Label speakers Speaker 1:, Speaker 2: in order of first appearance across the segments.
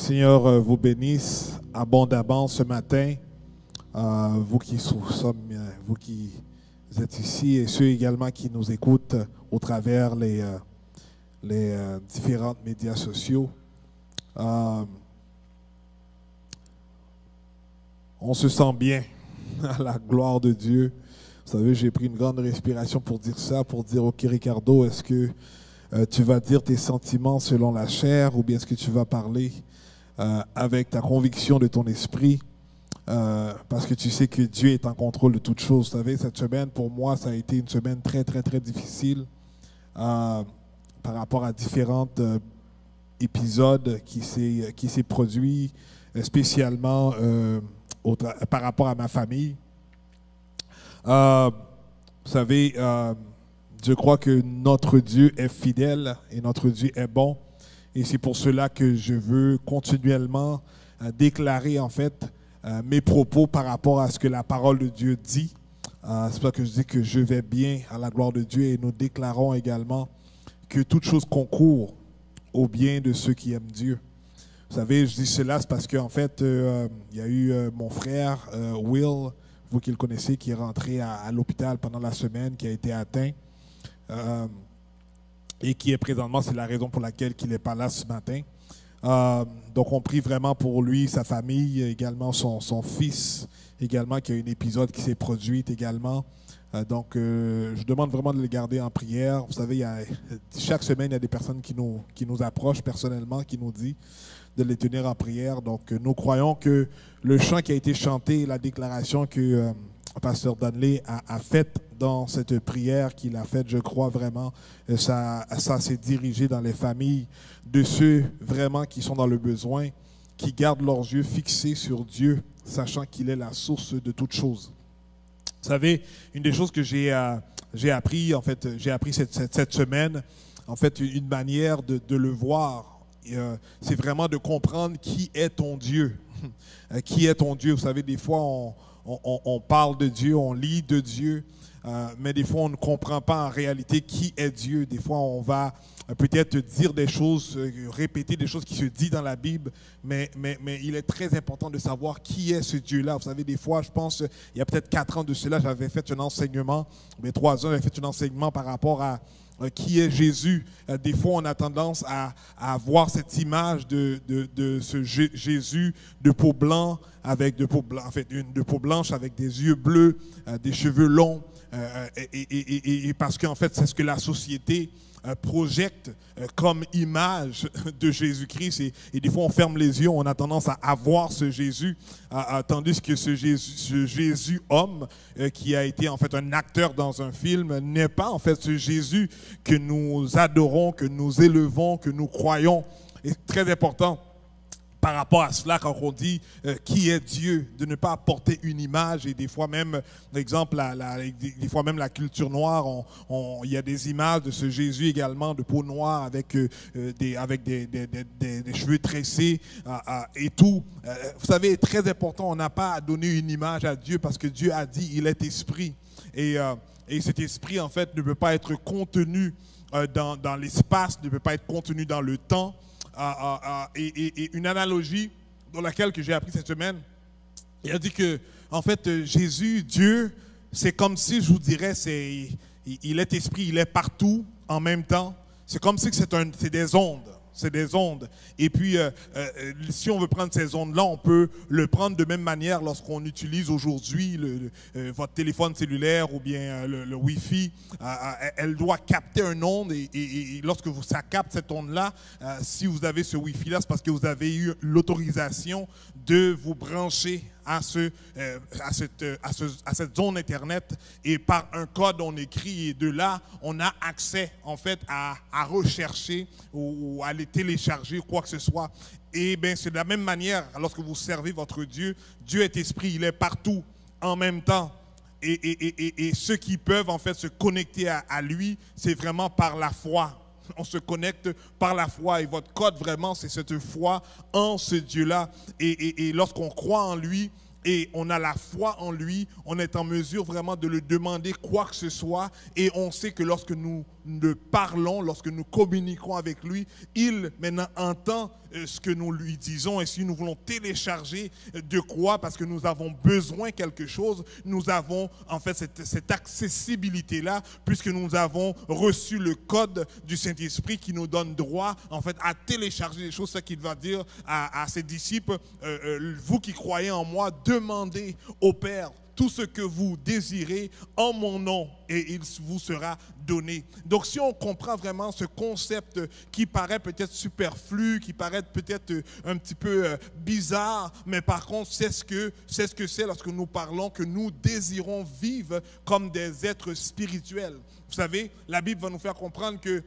Speaker 1: Seigneur vous bénisse abondamment ce matin, vous qui êtes ici et ceux également qui nous écoutent au travers les différents médias sociaux. On se sent bien à la gloire de Dieu. Vous savez, j'ai pris une grande respiration pour dire ça, pour dire, OK Ricardo, est-ce que tu vas dire tes sentiments selon la chair ou bien est-ce que tu vas parler avec ta conviction de ton esprit parce que tu sais que Dieu est en contrôle de toutes choses. Vous savez, cette semaine, pour moi, ça a été une semaine très, très, très difficile par rapport à différents épisodes qui s'est produit, spécialement par rapport à ma famille. Vous savez, je crois que notre Dieu est fidèle et notre Dieu est bon. Et c'est pour cela que je veux continuellement déclarer en fait mes propos par rapport à ce que la parole de Dieu dit. C'est pour ça que je dis que je vais bien à la gloire de Dieu et nous déclarons également que toute chose concourt au bien de ceux qui aiment Dieu. Vous savez, je dis cela, c'est parce qu'en fait, il y a eu mon frère Will, vous qui le connaissez, qui est rentré à l'hôpital pendant la semaine, qui a été atteint. Et qui est présentement, c'est la raison pour laquelle il n'est pas là ce matin. Donc on prie vraiment pour lui, sa famille, également son fils, également qui a un épisode qui s'est produit également. Donc je demande vraiment de le garder en prière. Vous savez, chaque semaine, il y a des personnes qui nous approchent personnellement, qui nous disent de les tenir en prière. Donc nous croyons que le chant qui a été chanté, la déclaration que Pasteur Danley a faite dans cette prière qu'il a faite, je crois vraiment, ça s'est dirigé dans les familles de ceux vraiment qui sont dans le besoin, qui gardent leurs yeux fixés sur Dieu, sachant qu'il est la source de toutes choses. Vous savez, une des choses que j'ai appris, en fait, j'ai appris cette semaine, en fait, une manière de le voir, c'est vraiment de comprendre qui est ton Dieu. Qui est ton Dieu? Vous savez, des fois, on parle de Dieu, on lit de Dieu, mais des fois, on ne comprend pas en réalité qui est Dieu. Des fois, on va peut-être dire des choses, répéter des choses qui se disent dans la Bible, mais il est très important de savoir qui est ce Dieu-là. Vous savez, des fois, je pense, il y a peut-être 4 ans de cela, j'avais fait un enseignement, mais 3 ans, j'avais fait un enseignement par rapport à qui est Jésus. Des fois, on a tendance à avoir cette image de ce Jésus de peau blanche, de peau blanche avec des yeux bleus, des cheveux longs, et parce qu'en fait, c'est ce que la société projette comme image de Jésus-Christ, et des fois on ferme les yeux, on a tendance à voir ce Jésus, tandis que ce Jésus homme qui a été en fait un acteur dans un film n'est pas en fait ce Jésus que nous adorons, que nous élevons, que nous croyons. Et très important par rapport à cela, quand on dit qui est Dieu, de ne pas apporter une image. Et des fois même, par exemple, des fois même la culture noire, il y a des images de ce Jésus également de peau noire avec des cheveux tressés et tout. Vous savez, très important, on n'a pas à donner une image à Dieu parce que Dieu a dit il est esprit. Et cet esprit, en fait, ne peut pas être contenu dans l'espace, ne peut pas être contenu dans le temps. Et une analogie dans laquelle que j'ai appris cette semaine, il a dit que en fait Jésus, Dieu, c'est comme si, je vous dirais, il est esprit, il est partout en même temps. C'est comme si c'est des ondes. C'est des ondes. Et puis, si on veut prendre ces ondes-là, on peut le prendre de même manière lorsqu'on utilise aujourd'hui votre téléphone cellulaire ou bien le Wi-Fi. Elle doit capter une onde et lorsque ça capte cette onde-là, si vous avez ce Wi-Fi-là, c'est parce que vous avez eu l'autorisation de vous brancher à cette zone Internet, et par un code on écrit, et de là on a accès en fait à rechercher ou à les télécharger, quoi que ce soit. Et bien c'est de la même manière lorsque vous servez votre Dieu. Dieu est esprit, il est partout en même temps. Et ceux qui peuvent en fait se connecter à lui, c'est vraiment par la foi. On se connecte par la foi, et votre code vraiment c'est cette foi en ce Dieu-là, et lorsqu'on croit en lui et on a la foi en lui, on est en mesure vraiment de le demander quoi que ce soit, et on sait que lorsque nous le parlons, lorsque nous communiquons avec lui, il maintenant entend ce que nous lui disons. Et si nous voulons télécharger de quoi, parce que nous avons besoin de quelque chose, nous avons en fait cette accessibilité-là, puisque nous avons reçu le code du Saint-Esprit qui nous donne droit en fait à télécharger les choses. C'est ce qu'il va dire à ses disciples, vous qui croyez en moi, demandez au Père tout ce que vous désirez en mon nom et il vous sera donné. Donc si on comprend vraiment ce concept qui paraît peut-être superflu, qui paraît peut-être un petit peu bizarre, mais par contre c'est ce que c'est lorsque nous parlons que nous désirons vivre comme des êtres spirituels. Vous savez, la Bible va nous faire comprendre que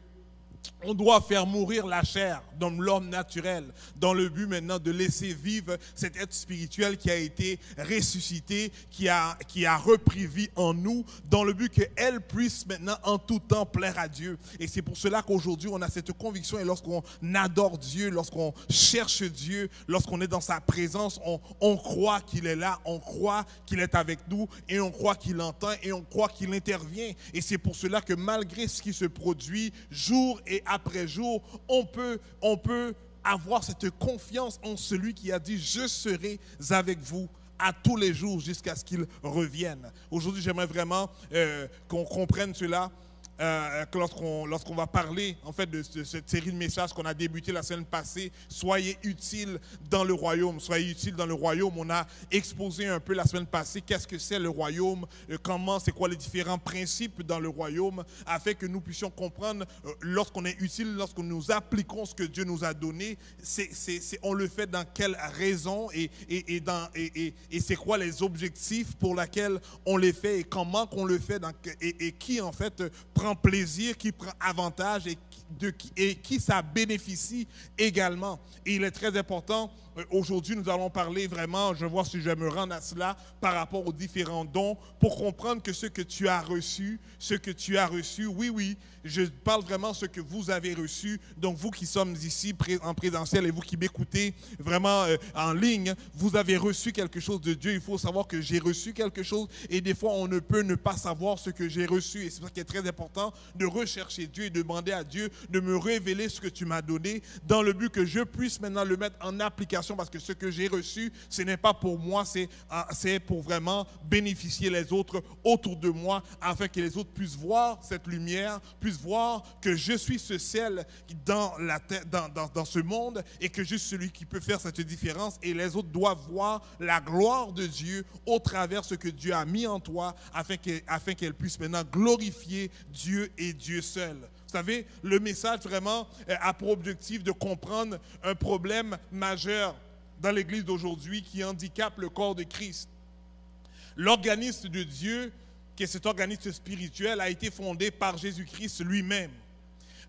Speaker 1: on doit faire mourir la chair dans l'homme naturel, dans le but maintenant de laisser vivre cet être spirituel qui a été ressuscité, qui a repris vie en nous, dans le but qu'elle puisse maintenant en tout temps plaire à Dieu. Et c'est pour cela qu'aujourd'hui on a cette conviction, et lorsqu'on adore Dieu, lorsqu'on cherche Dieu, lorsqu'on est dans sa présence, on croit qu'il est là, on croit qu'il est avec nous, et on croit qu'il entend, et on croit qu'il intervient. Et c'est pour cela que malgré ce qui se produit jour et après jour, on peut avoir cette confiance en celui qui a dit « Je serai avec vous à tous les jours jusqu'à ce qu'il revienne ». Aujourd'hui, j'aimerais vraiment qu'on comprenne cela. Que lorsqu'on va parler en fait de cette série de messages qu'on a débuté la semaine passée, soyez utiles dans le royaume, soyez utiles dans le royaume. On a exposé un peu la semaine passée qu'est-ce que c'est le royaume, c'est quoi les différents principes dans le royaume, afin que nous puissions comprendre lorsqu'on est utile, lorsque nous appliquons ce que Dieu nous a donné, on le fait dans quelle raison et c'est quoi les objectifs pour lesquels on les fait et comment qu'on le fait et qui en fait prend plaisir, qui prend avantage et qui ça bénéficie également. Et il est très important, aujourd'hui nous allons parler vraiment, je vois si je me rends à cela, par rapport aux différents dons, pour comprendre que ce que tu as reçu, oui, je parle vraiment de ce que vous avez reçu. Donc vous qui sommes ici en présentiel et vous qui m'écoutez vraiment en ligne, vous avez reçu quelque chose de Dieu. Il faut savoir que j'ai reçu quelque chose et des fois on ne peut ne pas savoir ce que j'ai reçu. Et c'est ça qui est très important, de rechercher Dieu et de demander à Dieu de me révéler ce que tu m'as donné dans le but que je puisse maintenant le mettre en application, parce que ce que j'ai reçu, ce n'est pas pour moi, c'est pour vraiment bénéficier les autres autour de moi, afin que les autres puissent voir cette lumière, puissent voir que je suis ce sel dans ce monde et que je suis celui qui peut faire cette différence, et les autres doivent voir la gloire de Dieu au travers de ce que Dieu a mis en toi, afin qu'elle puisse maintenant glorifier Dieu et Dieu seul. Vous savez, le message vraiment a pour objectif de comprendre un problème majeur dans l'Église d'aujourd'hui qui handicape le corps de Christ. L'organisme de Dieu, qui est cet organisme spirituel, a été fondé par Jésus-Christ lui-même.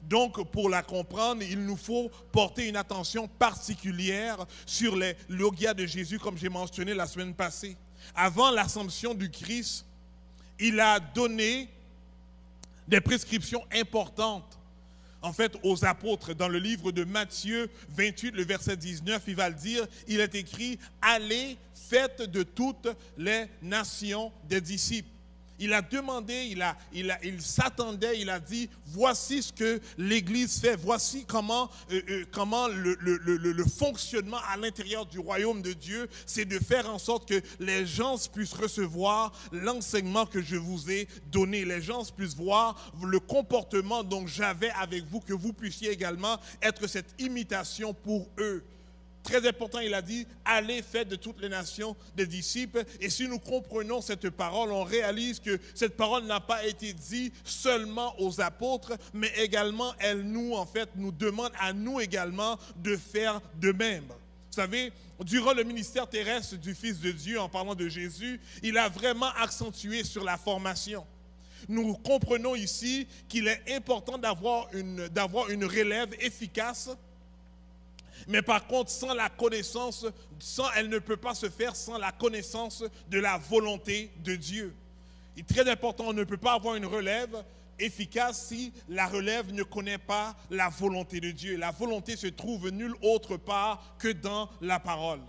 Speaker 1: Donc, pour la comprendre, il nous faut porter une attention particulière sur les logia de Jésus, comme j'ai mentionné la semaine passée. Avant l'assomption du Christ, il a donné des prescriptions importantes, en fait, aux apôtres. Dans le livre de Matthieu 28, le verset 19, il va le dire, il est écrit « Allez, faites de toutes les nations des disciples ». Il a demandé, il s'attendait, il a dit, voici ce que l'Église fait, voici comment le fonctionnement à l'intérieur du royaume de Dieu, c'est de faire en sorte que les gens puissent recevoir l'enseignement que je vous ai donné, les gens puissent voir le comportement dont j'avais avec vous, que vous puissiez également être cette imitation pour eux. Très important, il a dit, allez, faites de toutes les nations des disciples. Et si nous comprenons cette parole, on réalise que cette parole n'a pas été dite seulement aux apôtres, mais également, elle nous demande à nous également de faire de même. Vous savez, durant le ministère terrestre du Fils de Dieu, en parlant de Jésus, il a vraiment accentué sur la formation. Nous comprenons ici qu'il est important d'avoir une relève efficace. Mais par contre, sans la connaissance, elle ne peut pas se faire sans la connaissance de la volonté de Dieu. Il est très important, on ne peut pas avoir une relève efficace si la relève ne connaît pas la volonté de Dieu. La volonté se trouve nulle autre part que dans la parole.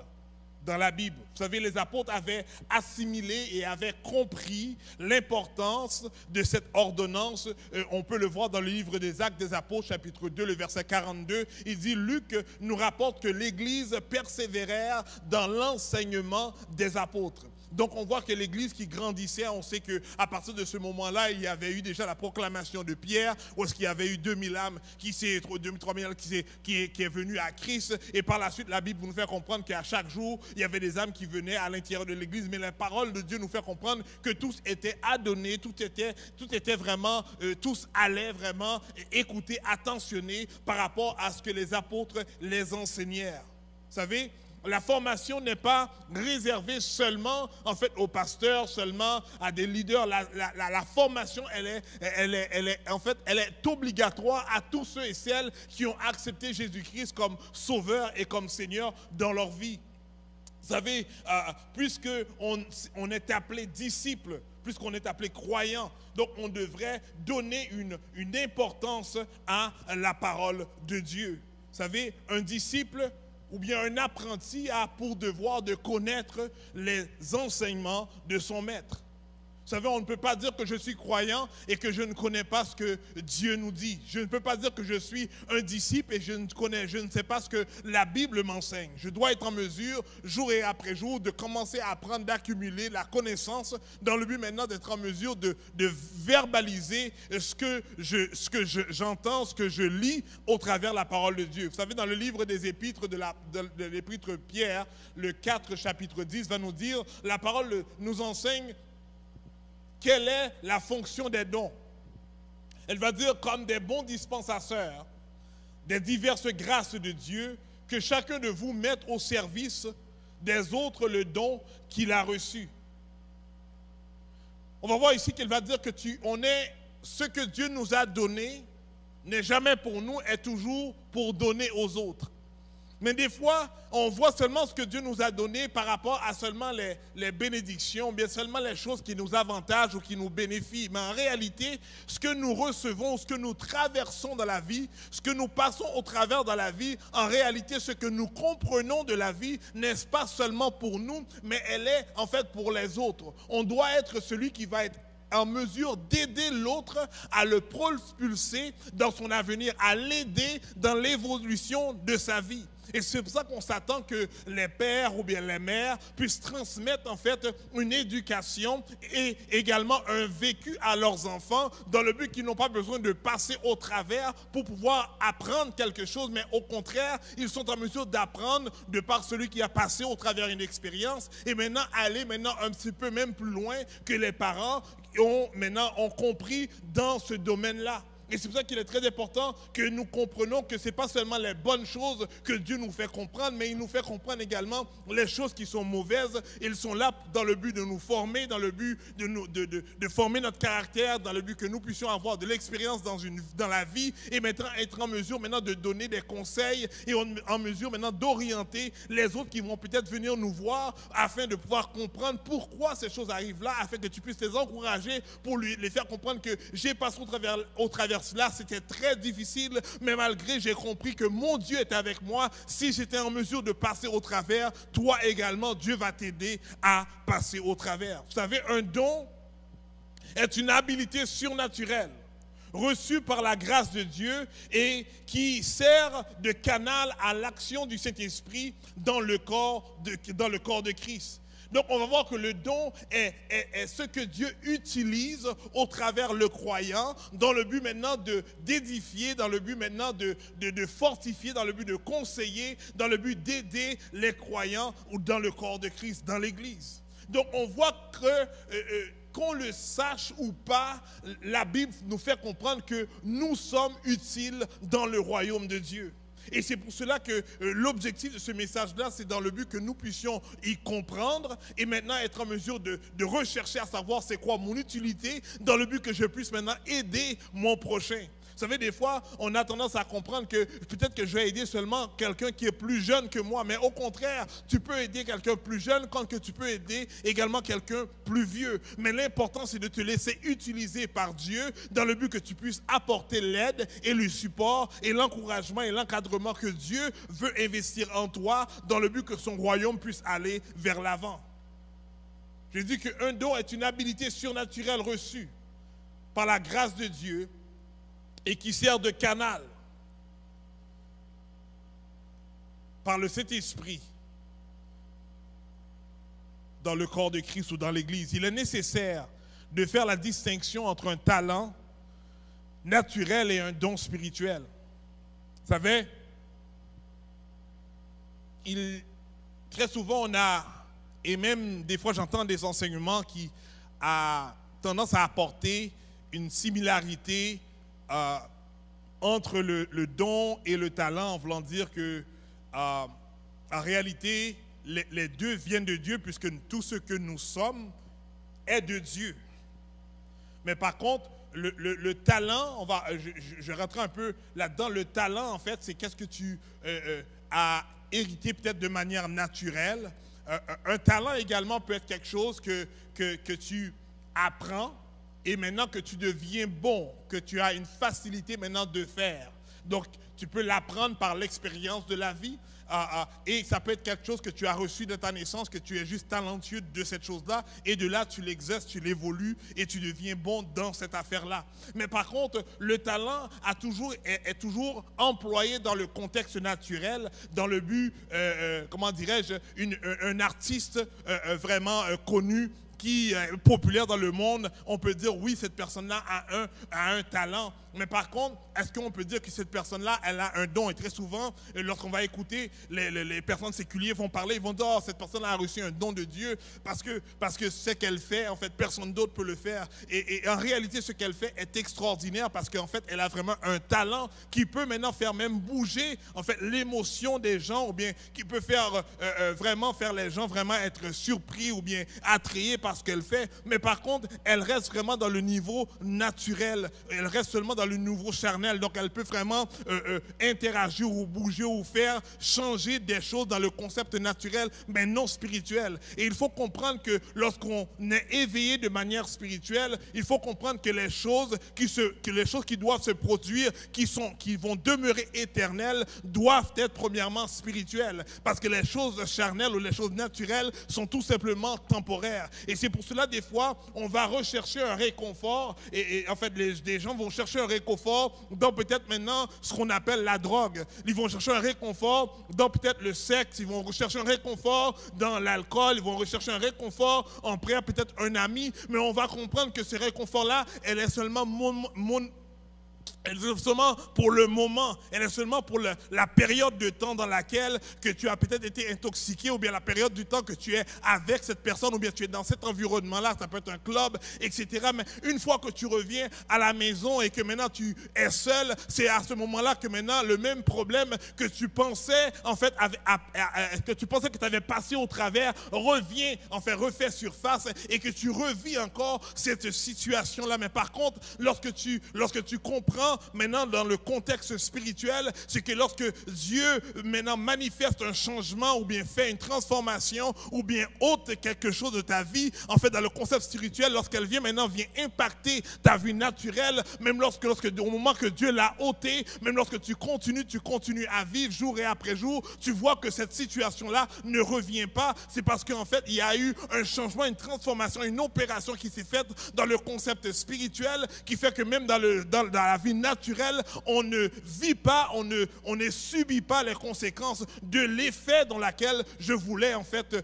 Speaker 2: dans la Bible. Vous savez, les apôtres avaient assimilé et avaient compris l'importance de cette ordonnance. On peut le voir dans le livre des Actes des Apôtres, chapitre 2, le verset 42. Il dit, Luc nous rapporte que l'Église persévérait dans l'enseignement des apôtres. Donc on voit que l'Église qui grandissait, on sait qu'à partir de ce moment-là, il y avait eu déjà la proclamation de Pierre, où est-ce qu'il y avait eu 2000 âmes, 3000 âmes qui est venu à Christ. Et par la suite, la Bible nous fait comprendre qu'à chaque jour, il y avait des âmes qui venaient à l'intérieur de l'Église. Mais la parole de Dieu nous fait comprendre que tous étaient adonnés, tout était vraiment, tous allaient vraiment écouter, attentionner par rapport à ce que les apôtres les enseignèrent. Vous savez, la formation n'est pas réservée seulement en fait aux pasteurs, seulement à des leaders. La formation, elle est obligatoire à tous ceux et celles qui ont accepté Jésus-Christ comme sauveur et comme Seigneur dans leur vie. Vous savez, puisque on est appelé disciple, puisqu'on est appelé croyant, donc on devrait donner une importance à la parole de Dieu. Vous savez, un disciple ou bien un apprenti a pour devoir de connaître les enseignements de son maître. Vous savez, on ne peut pas dire que je suis croyant et que je ne connais pas ce que Dieu nous dit. Je ne peux pas dire que je suis un disciple et je ne sais pas ce que la Bible m'enseigne. Je dois être en mesure, jour et après jour, de commencer à apprendre, d'accumuler la connaissance dans le but maintenant d'être en mesure de verbaliser ce que j'entends, ce que je lis au travers de la parole de Dieu. Vous savez, dans le livre des épîtres de l'épître Pierre, le 4, chapitre 10, va nous dire, la parole nous enseigne quelle est la fonction des dons. Elle va dire comme des bons dispensateurs des diverses grâces de Dieu, que chacun de vous mette au service des autres le don qu'il a reçu. On va voir ici qu'elle va dire que ce que Dieu nous a donné n'est jamais pour nous, est toujours pour donner aux autres. Mais des fois, on voit seulement ce que Dieu nous a donné par rapport à seulement les bénédictions, bien seulement les choses qui nous avantagent ou qui nous bénéficient. Mais en réalité, ce que nous recevons, ce que nous traversons dans la vie, ce que nous passons au travers dans la vie, en réalité, ce que nous comprenons de la vie, n'est pas seulement pour nous, mais elle est en fait pour les autres. On doit être celui qui va être en mesure d'aider l'autre à le propulser dans son avenir, à l'aider dans l'évolution de sa vie. Et c'est pour ça qu'on s'attend que les pères ou bien les mères puissent transmettre en fait une éducation et également un vécu à leurs enfants dans le but qu'ils n'ont pas besoin de passer au travers pour pouvoir apprendre quelque chose, mais au contraire, ils sont en mesure d'apprendre de par celui qui a passé au travers une expérience et maintenant aller un petit peu même plus loin que les parents ont compris dans ce domaine-là. Et c'est pour ça qu'il est très important que nous comprenions que ce n'est pas seulement les bonnes choses que Dieu nous fait comprendre, mais il nous fait comprendre également les choses qui sont mauvaises. Ils sont là dans le but de nous former, dans le but de former notre caractère, dans le but que nous puissions avoir de l'expérience dans la vie et maintenant être en mesure maintenant de donner des conseils et en mesure maintenant d'orienter les autres qui vont peut-être venir nous voir afin de pouvoir comprendre pourquoi ces choses arrivent là, afin que tu puisses les encourager pour les faire comprendre que j'ai passé au travers cela, c'était très difficile, mais malgré, j'ai compris que mon Dieu est avec moi. Si j'étais en mesure de passer au travers, toi également, Dieu va t'aider à passer au travers. Vous savez, un don est une habilité surnaturelle reçue par la grâce de Dieu et qui sert de canal à l'action du Saint-Esprit dans le corps de Christ. Donc, on va voir que le don est ce que Dieu utilise au travers le croyant dans le but maintenant d'édifier, dans le but maintenant de fortifier, dans le but de conseiller, dans le but d'aider les croyants ou dans le corps de Christ, dans l'Église. Donc, on voit que qu'on le sache ou pas, la Bible nous fait comprendre que nous sommes utiles dans le royaume de Dieu. Et c'est pour cela que l'objectif de ce message-là, c'est dans le but que nous puissions y comprendre et maintenant être en mesure de rechercher à savoir c'est quoi mon utilité dans le but que je puisse maintenant aider mon prochain. Vous savez, des fois, on a tendance à comprendre que peut-être que je vais aider seulement quelqu'un qui est plus jeune que moi, mais au contraire, tu peux aider quelqu'un plus jeune quand que tu peux aider également quelqu'un plus vieux. Mais l'important, c'est de te laisser utiliser par Dieu dans le but que tu puisses apporter l'aide et le support et l'encouragement et l'encadrement que Dieu veut investir en toi dans le but que son royaume puisse aller vers l'avant. Je dis qu'un don est une habilité surnaturelle reçue par la grâce de Dieu et qui sert de canal par le Saint-Esprit dans le corps de Christ ou dans l'Église. Il est nécessaire de faire la distinction entre un talent naturel et un don spirituel. Vous savez, très souvent on a, et même des fois j'entends des enseignements qui ont tendance à apporter une similarité entre le don et le talent, en voulant dire que en réalité, les deux viennent de Dieu, puisque tout ce que nous sommes est de Dieu. Mais par contre, le talent, je rentre un peu là-dedans, le talent, en fait, c'est qu'est-ce que tu as hérité peut-être de manière naturelle. Un talent également peut être quelque chose que tu apprends, et maintenant que tu deviens bon, que tu as une facilité maintenant de faire. Donc, tu peux l'apprendre par l'expérience de la vie. Et ça peut être quelque chose que tu as reçu de ta naissance, que tu es juste talentueux de cette chose-là. Et de là, tu l'exerces, tu l'évolues et tu deviens bon dans cette affaire-là. Mais par contre, le talent est toujours employé dans le contexte naturel, dans le but, comment dirais-je, un artiste vraiment connu, qui est populaire dans le monde, on peut dire oui, cette personne-là a un talent. Mais par contre, est-ce qu'on peut dire que cette personne-là, elle a un don? Et très souvent, lorsqu'on va écouter, les personnes séculières vont parler, ils vont dire, oh, cette personne a reçu un don de Dieu parce que ce qu'elle fait, en fait, personne d'autre peut le faire. Et en réalité, ce qu'elle fait est extraordinaire parce qu'en fait, elle a vraiment un talent qui peut maintenant faire même bouger, en fait, l'émotion des gens, ou bien qui peut faire vraiment faire les gens vraiment être surpris ou bien attrayés par ce qu'elle fait. Mais par contre, elle reste vraiment dans le niveau naturel. Elle reste seulement dans le niveau charnel. Donc, elle peut vraiment interagir ou bouger ou faire changer des choses dans le concept naturel, mais non spirituel. Et il faut comprendre que lorsqu'on est éveillé de manière spirituelle, il faut comprendre que les choses qui doivent se produire, qui vont demeurer éternelles, doivent être premièrement spirituelles. Parce que les choses charnelles ou les choses naturelles sont tout simplement temporaires. Et c'est pour cela, des fois, on va rechercher un réconfort. Et en fait, des gens vont chercher un réconfort dans peut-être maintenant ce qu'on appelle la drogue. Ils vont chercher un réconfort dans peut-être le sexe. Ils vont rechercher un réconfort dans l'alcool. Ils vont rechercher un réconfort en priant peut-être un ami. Mais on va comprendre que ce réconfort-là, elle est seulement elle est seulement pour le moment, elle est seulement pour la période de temps dans laquelle que tu as peut-être été intoxiqué, ou bien la période du temps que tu es avec cette personne, ou bien tu es dans cet environnement-là, ça peut être un club, etc. Mais une fois que tu reviens à la maison et que maintenant tu es seul, c'est à ce moment-là que maintenant le même problème que tu pensais, en fait, que tu pensais que tu avais passé au travers, revient, en fait, refait surface et que tu revis encore cette situation-là. Mais par contre, lorsque tu comprends maintenant dans le contexte spirituel, c'est que lorsque Dieu maintenant manifeste un changement ou bien fait une transformation ou bien ôte quelque chose de ta vie, en fait dans le concept spirituel, lorsqu'elle vient impacter ta vie naturelle, même lorsque au moment que Dieu l'a ôté, même lorsque tu continues à vivre jour et après jour, tu vois que cette situation-là ne revient pas. C'est parce qu'en fait il y a eu un changement, une transformation, une opération qui s'est faite dans le concept spirituel, qui fait que même dans la vie naturelle, on ne vit pas, on ne subit pas les conséquences de l'effet dans lequel je voulais en fait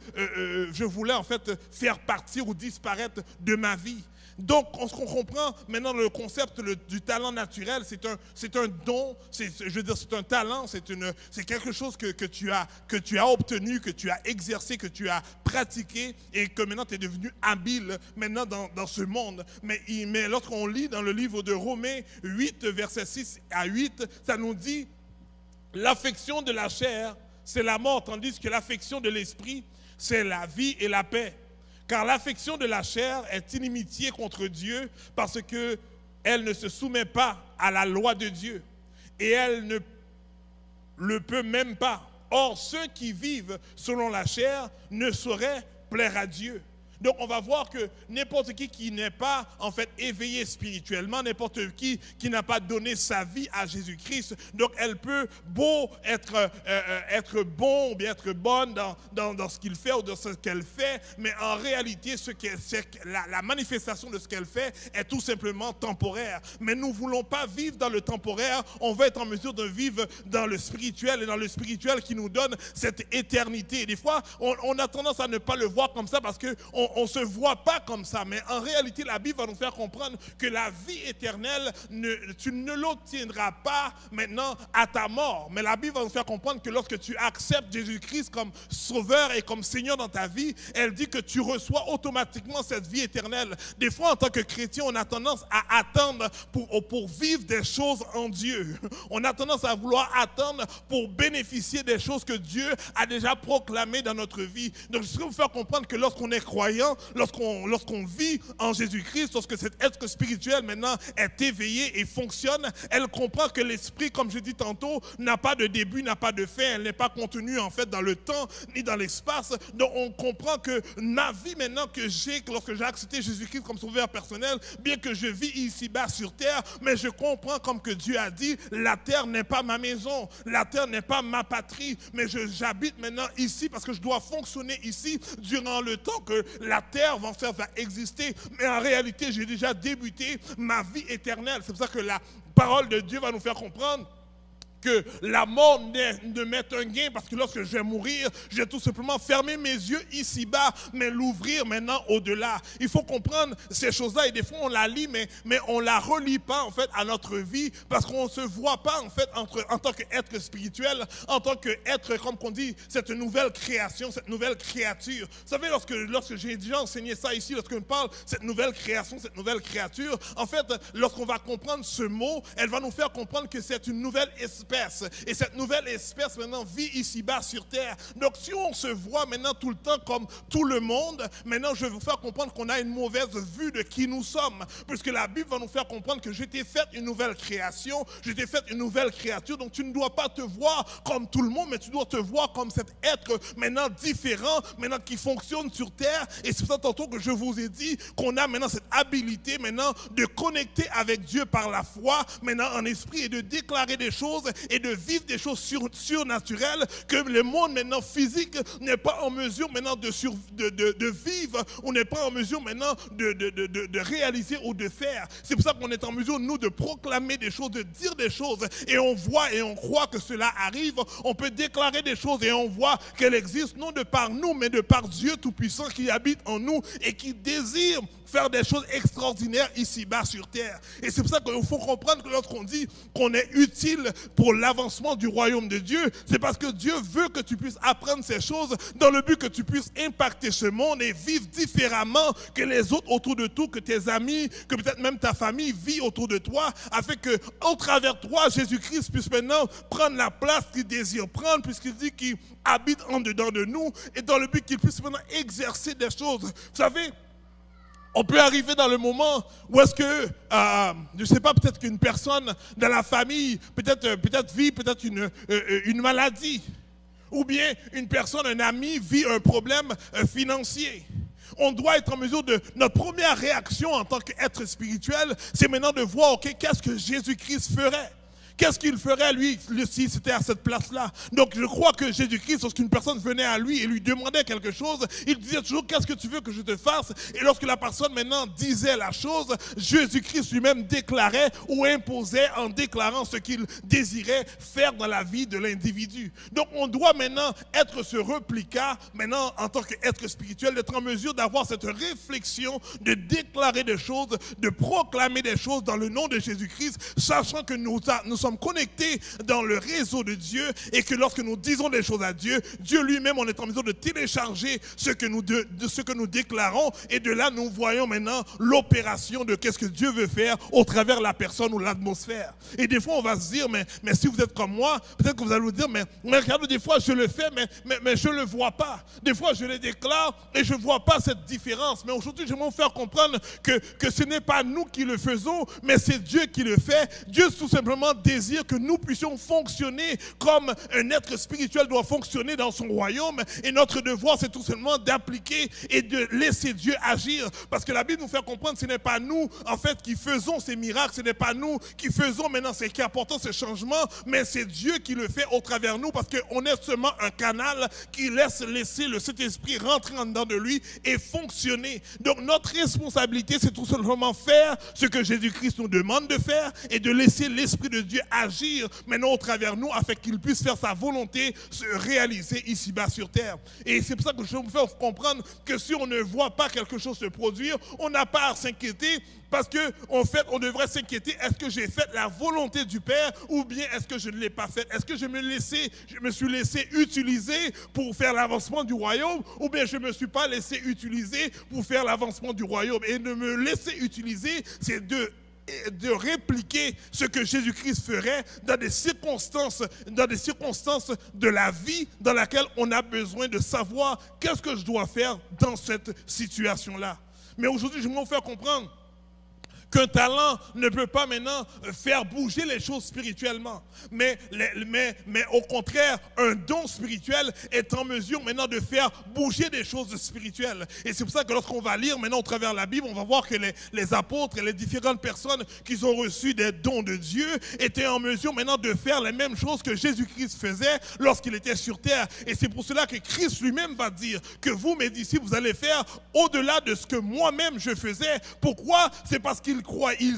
Speaker 2: faire partir ou disparaître de ma vie. Donc, ce qu'on comprend maintenant le concept du talent naturel, c'est un don, c'est un talent, c'est quelque chose que tu as obtenu, que tu as exercé, que tu as pratiqué et que maintenant tu es devenu habile maintenant dans ce monde. Mais lorsqu'on lit dans le livre de Romains 8, versets 6 à 8, ça nous dit l'affection de la chair, c'est la mort, tandis que l'affection de l'esprit, c'est la vie et la paix. Car l'affection de la chair est inimitié contre Dieu parce qu'elle elle ne se soumet pas à la loi de Dieu et elle ne le peut même pas. Or, ceux qui vivent selon la chair ne sauraient plaire à Dieu. Donc on va voir que n'importe qui n'est pas en fait éveillé spirituellement, n'importe qui n'a pas donné sa vie à Jésus-Christ, donc elle peut beau être bon ou bien être bonne dans ce qu'il fait ou dans ce qu'elle fait, mais en réalité la manifestation de ce qu'elle fait est tout simplement temporaire. Mais nous ne voulons pas vivre dans le temporaire, on veut être en mesure de vivre dans le spirituel, et dans le spirituel qui nous donne cette éternité. Et des fois on a tendance à ne pas le voir comme ça parce qu'on ne se voit pas comme ça, mais en réalité, la Bible va nous faire comprendre que la vie éternelle, tu ne l'obtiendras pas maintenant à ta mort. Mais la Bible va nous faire comprendre que lorsque tu acceptes Jésus-Christ comme sauveur et comme Seigneur dans ta vie, elle dit que tu reçois automatiquement cette vie éternelle. Des fois, en tant que chrétien, on a tendance à attendre pour vivre des choses en Dieu. On a tendance à vouloir attendre pour bénéficier des choses que Dieu a déjà proclamées dans notre vie. Donc, je voudrais vous faire comprendre que lorsqu'on est croyant, lorsqu'on vit en Jésus-Christ, lorsque cet être spirituel maintenant est éveillé et fonctionne, elle comprend que l'esprit, comme je dis tantôt, n'a pas de début, n'a pas de fin, elle n'est pas contenue en fait dans le temps ni dans l'espace. Donc on comprend que ma vie maintenant que j'ai, lorsque j'ai accepté Jésus-Christ comme sauveur personnel, bien que je vis ici-bas sur terre, mais je comprends comme que Dieu a dit, la terre n'est pas ma maison, la terre n'est pas ma patrie, mais j'habite maintenant ici parce que je dois fonctionner ici durant le temps que la terre va exister, mais en réalité, j'ai déjà débuté ma vie éternelle. C'est pour ça que la parole de Dieu va nous faire comprendre que la mort ne m'est un gain, parce que lorsque je vais mourir, je vais tout simplement fermer mes yeux ici-bas, mais l'ouvrir maintenant au-delà. Il faut comprendre ces choses-là, et des fois on la lit, mais on ne la relie pas en fait à notre vie, parce qu'on ne se voit pas en fait en tant qu'être spirituel, en tant qu'être, comme on dit, cette nouvelle création, cette nouvelle créature. Vous savez, lorsque j'ai déjà enseigné ça ici, lorsqu'on parle cette nouvelle création, cette nouvelle créature, en fait, lorsqu'on va comprendre ce mot, elle va nous faire comprendre que c'est une nouvelle espèce. Et cette nouvelle espèce maintenant vit ici-bas sur terre. Donc si on se voit maintenant tout le temps comme tout le monde, maintenant je vais vous faire comprendre qu'on a une mauvaise vue de qui nous sommes. Puisque la Bible va nous faire comprendre que je t'ai fait une nouvelle création, je t'ai fait une nouvelle créature. Donc tu ne dois pas te voir comme tout le monde, mais tu dois te voir comme cet être maintenant différent, maintenant qui fonctionne sur terre. Et c'est pour ça tantôt que je vous ai dit qu'on a maintenant cette habilité maintenant de connecter avec Dieu par la foi, maintenant en esprit, et de déclarer des choses et de vivre des choses surnaturelles que le monde maintenant physique n'est pas en mesure maintenant de vivre, ou n'est pas en mesure maintenant de réaliser ou de faire. C'est pour ça qu'on est en mesure, nous, de proclamer des choses, de dire des choses, et on voit et on croit que cela arrive. On peut déclarer des choses et on voit qu'elles existent, non de par nous, mais de par Dieu Tout-Puissant qui habite en nous et qui désire faire des choses extraordinaires ici-bas sur terre. Et c'est pour ça qu'il faut comprendre que lorsqu'on dit qu'on est utile pour l'avancement du royaume de Dieu, c'est parce que Dieu veut que tu puisses apprendre ces choses dans le but que tu puisses impacter ce monde et vivre différemment que les autres autour de toi, que tes amis, que peut-être même ta famille vit autour de toi, afin que au travers de toi, Jésus-Christ puisse maintenant prendre la place qu'il désire prendre, puisqu'il dit qu'il habite en dedans de nous, et dans le but qu'il puisse maintenant exercer des choses. Vous savez, on peut arriver dans le moment où est-ce que, je ne sais pas, peut-être qu'une personne dans la famille, peut-être vit peut-être une maladie, ou bien une personne, un ami vit un problème financier. On doit être en mesure notre première réaction en tant qu'être spirituel, c'est maintenant de voir, ok, qu'est-ce que Jésus-Christ ferait? Qu'est-ce qu'il ferait, lui, si c'était à cette place-là? Donc, je crois que Jésus-Christ, lorsqu'une personne venait à lui et lui demandait quelque chose, il disait toujours, qu'est-ce que tu veux que je te fasse? Et lorsque la personne, maintenant, disait la chose, Jésus-Christ lui-même déclarait ou imposait en déclarant ce qu'il désirait faire dans la vie de l'individu. Donc, on doit maintenant être ce replica, maintenant, en tant qu'être spirituel, d'être en mesure d'avoir cette réflexion, de déclarer des choses, de proclamer des choses dans le nom de Jésus-Christ, sachant que nous sommes sommes connectés dans le réseau de Dieu et que lorsque nous disons des choses à Dieu, Dieu lui-même, on est en mesure de télécharger ce que nous déclarons et de là, nous voyons maintenant l'opération de qu'est-ce que Dieu veut faire au travers de la personne ou l'atmosphère. Et des fois, on va se dire, mais si vous êtes comme moi, peut-être que vous allez vous dire, mais regardez, des fois, je le fais, mais je ne le vois pas. Des fois, je le déclare et je ne vois pas cette différence. Mais aujourd'hui, j'aimerais vous faire comprendre que ce n'est pas nous qui le faisons, mais c'est Dieu qui le fait. Dieu tout simplement désire que nous puissions fonctionner comme un être spirituel doit fonctionner dans son royaume. Et notre devoir, c'est tout simplement d'appliquer et de laisser Dieu agir. Parce que la Bible nous fait comprendre que ce n'est pas nous, en fait, qui faisons ces miracles. Ce n'est pas nous qui faisons maintenant, qui apportons ces changements, mais c'est Dieu qui le fait au travers de nous parce qu'on est seulement un canal qui laisser le Saint-Esprit rentrer en dedans de lui et fonctionner. Donc notre responsabilité, c'est tout simplement faire ce que Jésus-Christ nous demande de faire et de laisser l'Esprit de Dieu agir maintenant au travers de nous afin qu'il puisse faire sa volonté se réaliser ici-bas sur terre. Et c'est pour ça que je veux vous faire comprendre que si on ne voit pas quelque chose se produire, on n'a pas à s'inquiéter parce qu'en fait, on devrait s'inquiéter, est-ce que j'ai fait la volonté du Père ou bien est-ce que je ne l'ai pas faite? Est-ce que je me suis laissé utiliser pour faire l'avancement du royaume ou bien je ne me suis pas laissé utiliser pour faire l'avancement du royaume? Et de me laisser utiliser, c'est de répliquer ce que Jésus-Christ ferait dans des circonstances de la vie dans laquelle on a besoin de savoir qu'est-ce que je dois faire dans cette situation-là. Mais aujourd'hui, je vais vous faire comprendre qu'un talent ne peut pas maintenant faire bouger les choses spirituellement. Mais au contraire, un don spirituel est en mesure maintenant de faire bouger des choses spirituelles. Et c'est pour ça que lorsqu'on va lire maintenant au travers de la Bible, on va voir que les apôtres et les différentes personnes qui ont reçu des dons de Dieu étaient en mesure maintenant de faire les mêmes choses que Jésus-Christ faisait lorsqu'il était sur terre. Et c'est pour cela que Christ lui-même va dire que vous, mes disciples, vous allez faire au-delà de ce que moi-même je faisais. Pourquoi? C'est parce qu'il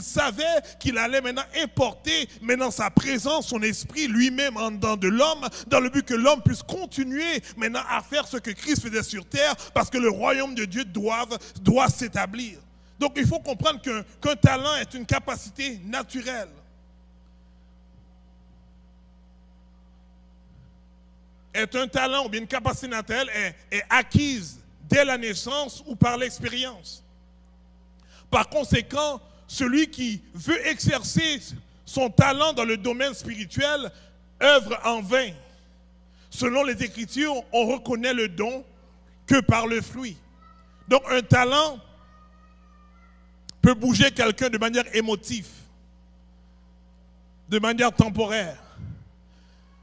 Speaker 2: savait qu'il allait maintenant importer maintenant sa présence, son esprit lui-même en dedans de l'homme, dans le but que l'homme puisse continuer maintenant à faire ce que Christ faisait sur terre, parce que le royaume de Dieu doit s'établir. Donc il faut comprendre qu'un talent est une capacité naturelle. Est un talent ou bien une capacité naturelle est acquise dès la naissance ou par l'expérience. Par conséquent, celui qui veut exercer son talent dans le domaine spirituel œuvre en vain. Selon les Écritures, on reconnaît le don que par le fruit. Donc un talent peut bouger quelqu'un de manière émotive, de manière temporaire.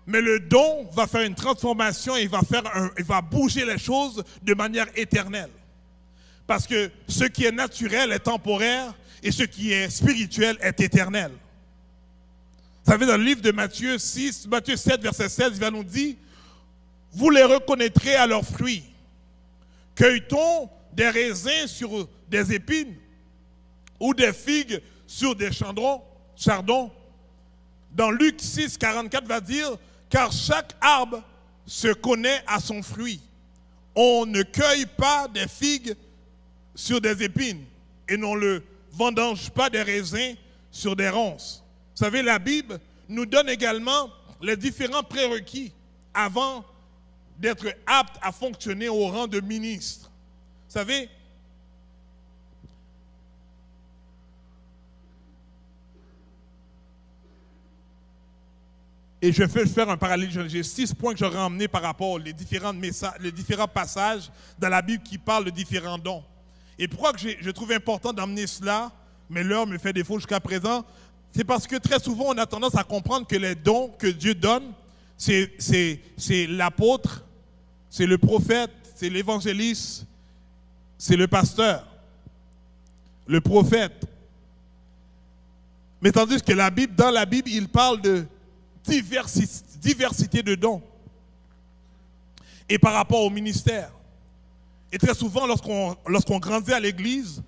Speaker 2: Mais le don va faire une transformation et il va bouger les choses de manière éternelle. Parce que ce qui est naturel est temporaire et ce qui est spirituel est éternel. Vous savez, dans le livre de Matthieu 7, verset 16, il va nous dire, vous les reconnaîtrez à leurs fruits. Cueille-t-on des raisins sur des épines ou des figues sur des chardons? Dans Luc 6, 44 va dire, car chaque arbre se connaît à son fruit. On ne cueille pas des figues sur des épines et on ne vendange pas des raisins sur des ronces. Vous savez, la Bible nous donne également les différents prérequis avant d'être apte à fonctionner au rang de ministre. Vous savez, et je vais faire un parallèle, j'ai 6 points que j'aurais emmenés par rapport aux différents passages dans la Bible qui parlent de différents dons. Et pourquoi que je trouve important d'emmener cela, mais l'heure me fait défaut jusqu'à présent, c'est parce que très souvent on a tendance à comprendre que les dons que Dieu donne, c'est l'apôtre, c'est le prophète, c'est l'évangéliste, c'est le pasteur, le prophète. Mais tandis que dans la Bible, il parle de diversité de dons. Et par rapport au ministère. Et très souvent, lorsqu'on grandit à l'église,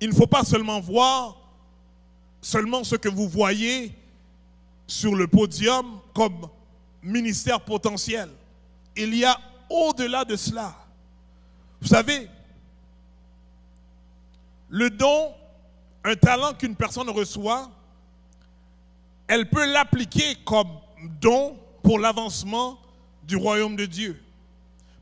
Speaker 2: il ne faut pas seulement voir seulement ce que vous voyez sur le podium comme ministère potentiel. Il y a au-delà de cela. Vous savez, le don, un talent qu'une personne reçoit, elle peut l'appliquer comme don pour l'avancement du royaume de Dieu.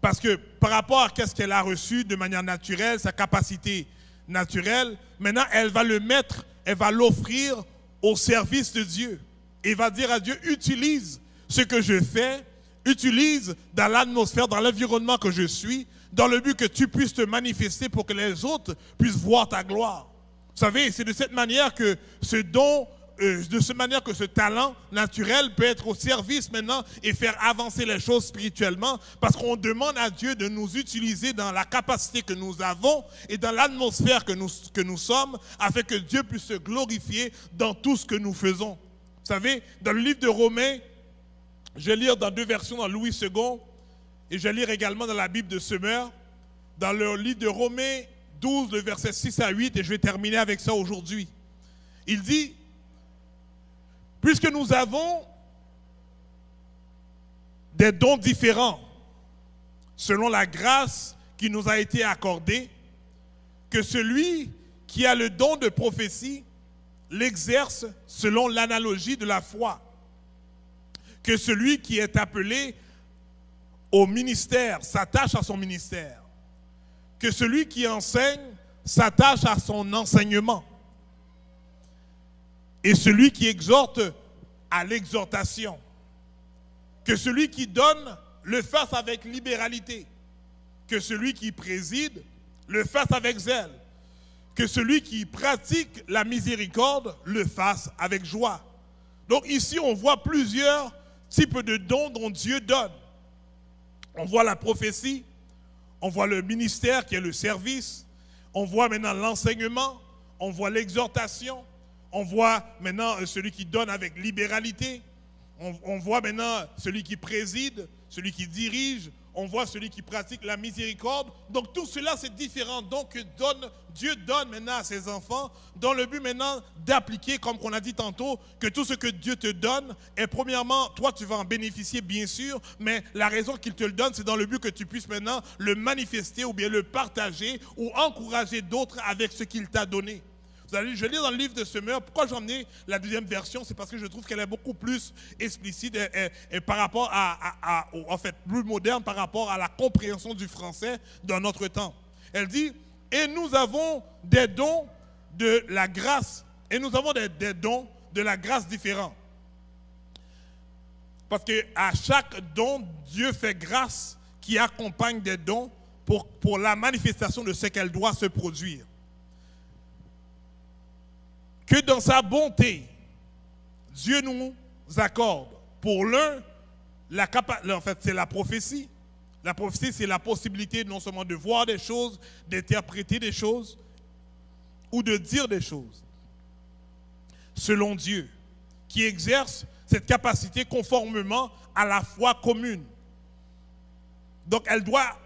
Speaker 2: Parce que par rapport à ce qu'elle a reçu de manière naturelle, sa capacité naturelle, maintenant elle va le mettre, elle va l'offrir au service de Dieu. Et va dire à Dieu, utilise ce que je fais, utilise dans l'atmosphère, dans l'environnement que je suis, dans le but que tu puisses te manifester pour que les autres puissent voir ta gloire. Vous savez, c'est de cette manière que ce don, de cette manière que ce talent naturel peut être au service maintenant et faire avancer les choses spirituellement, parce qu'on demande à Dieu de nous utiliser dans la capacité que nous avons et dans l'atmosphère que nous sommes, afin que Dieu puisse se glorifier dans tout ce que nous faisons. Vous savez, dans le livre de Romains, je vais lire dans 2 versions dans Louis II, et je vais lire également dans la Bible de Semeur, dans le livre de Romains 12, le verset 6 à 8, et je vais terminer avec ça aujourd'hui. Il dit, puisque nous avons des dons différents, selon la grâce qui nous a été accordée, que celui qui a le don de prophétie l'exerce selon l'analogie de la foi, que celui qui est appelé au ministère s'attache à son ministère, que celui qui enseigne s'attache à son enseignement, et celui qui exhorte à l'exhortation, que celui qui donne le fasse avec libéralité, que celui qui préside le fasse avec zèle, que celui qui pratique la miséricorde le fasse avec joie. Donc ici, on voit plusieurs types de dons dont Dieu donne. On voit la prophétie, on voit le ministère qui est le service, on voit maintenant l'enseignement, on voit l'exhortation, on voit maintenant celui qui donne avec libéralité, on voit maintenant celui qui préside, celui qui dirige, on voit celui qui pratique la miséricorde. Donc tout cela c'est différent. Donc Dieu donne maintenant à ses enfants dans le but maintenant d'appliquer, comme on a dit tantôt, que tout ce que Dieu te donne est premièrement, toi tu vas en bénéficier bien sûr, mais la raison qu'il te le donne c'est dans le but que tu puisses maintenant le manifester ou bien le partager ou encourager d'autres avec ce qu'il t'a donné. Je vais lire dans le livre de Semeur. Pourquoi j'ai emmené la deuxième version? C'est parce que je trouve qu'elle est beaucoup plus explicite et par rapport en fait, plus moderne par rapport à la compréhension du français dans notre temps. Elle dit, et nous avons des dons de la grâce, et nous avons des dons de la grâce différents. Parce qu'à chaque don, Dieu fait grâce qui accompagne des dons pour la manifestation de ce qu'elle doit se produire. Que dans sa bonté, Dieu nous accorde. Pour l'un, en fait, c'est la prophétie. La prophétie, c'est la possibilité non seulement de voir des choses, d'interpréter des choses, ou de dire des choses, selon Dieu, qui exerce cette capacité conformément à la foi commune. Donc, elle doit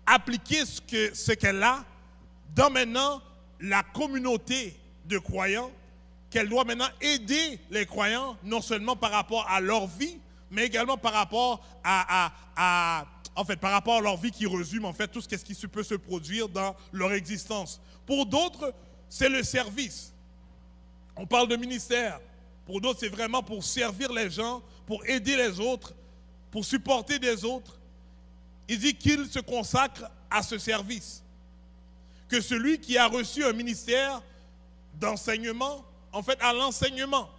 Speaker 2: appliquer ce qu'elle a dans maintenant la communauté de croyants, qu'elle doit maintenant aider les croyants, non seulement par rapport à leur vie, mais également par rapport par rapport à leur vie qui résume en fait tout ce qui peut se produire dans leur existence. Pour d'autres, c'est le service. On parle de ministère. Pour d'autres, c'est vraiment pour servir les gens, pour aider les autres, pour supporter des autres. Il dit qu'il se consacre à ce service. Que celui qui a reçu un ministère d'enseignement, en fait, à l'enseignement.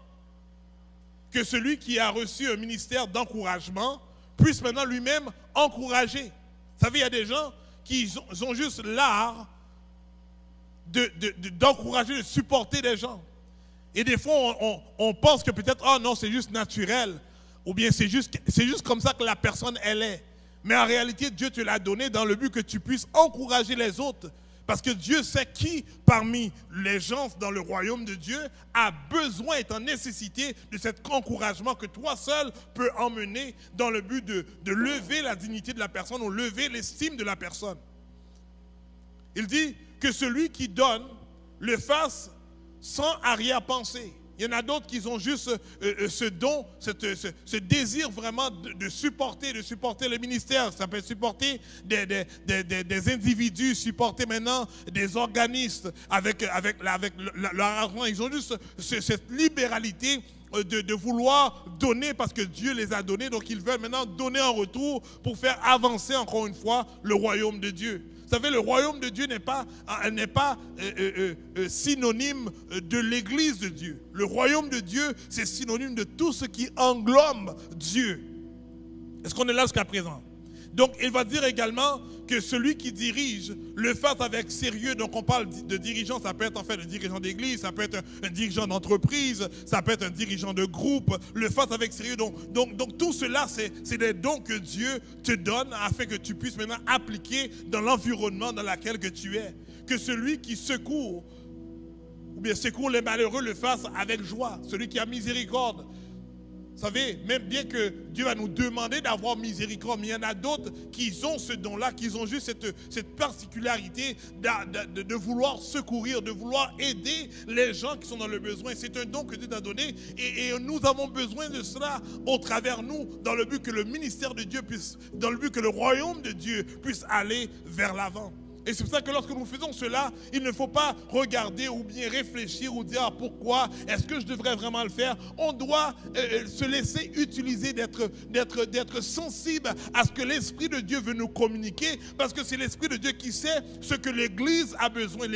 Speaker 2: Que celui qui a reçu un ministère d'encouragement puisse maintenant lui-même encourager. Vous savez, il y a des gens qui ont juste l'art d'encourager, de supporter des gens. Et des fois, on pense que peut-être, oh non, c'est juste naturel, ou bien c'est juste comme ça que la personne, elle est. Mais en réalité, Dieu te l'a donné dans le but que tu puisses encourager les autres. Parce que Dieu sait qui, parmi les gens dans le royaume de Dieu, a besoin, est en nécessité de cet encouragement que toi seul peux emmener dans le but de lever la dignité de la personne ou lever l'estime de la personne. Il dit que celui qui donne le fasse sans arrière-pensée. Il y en a d'autres qui ont juste ce don, ce désir vraiment de supporter le ministère. Ça peut supporter des individus, supporter maintenant des organismes avec leur argent. Ils ont juste cette libéralité de vouloir donner parce que Dieu les a donnés. Donc ils veulent maintenant donner en retour pour faire avancer encore une fois le royaume de Dieu. Vous savez, le royaume de Dieu n'est pas synonyme de l'église de Dieu. Le royaume de Dieu, c'est synonyme de tout ce qui englobe Dieu. Est-ce qu'on est là jusqu'à présent? Donc, il va dire également que celui qui dirige le fasse avec sérieux. Donc, on parle de dirigeant, ça peut être en fait un dirigeant d'église, ça peut être un dirigeant d'entreprise, ça peut être un dirigeant de groupe, le fasse avec sérieux. Donc tout cela, c'est des dons que Dieu te donne afin que tu puisses maintenant appliquer dans l'environnement dans lequel que tu es. Que celui qui secourt, ou bien secourt les malheureux, le fasse avec joie. Celui qui a miséricorde. Vous savez, même bien que Dieu va nous demander d'avoir miséricorde, mais il y en a d'autres qui ont ce don-là, qui ont juste cette particularité de vouloir secourir, de vouloir aider les gens qui sont dans le besoin. C'est un don que Dieu t'a donné et nous avons besoin de cela au travers nous, dans le but que le ministère de Dieu puisse, dans le but que le royaume de Dieu puisse aller vers l'avant. Et c'est pour ça que lorsque nous faisons cela, il ne faut pas regarder ou bien réfléchir ou dire pourquoi, est-ce que je devrais vraiment le faire. On doit se laisser utiliser, d'être sensible à ce que l'Esprit de Dieu veut nous communiquer, parce que c'est l'Esprit de Dieu qui sait ce que l'Église a besoin.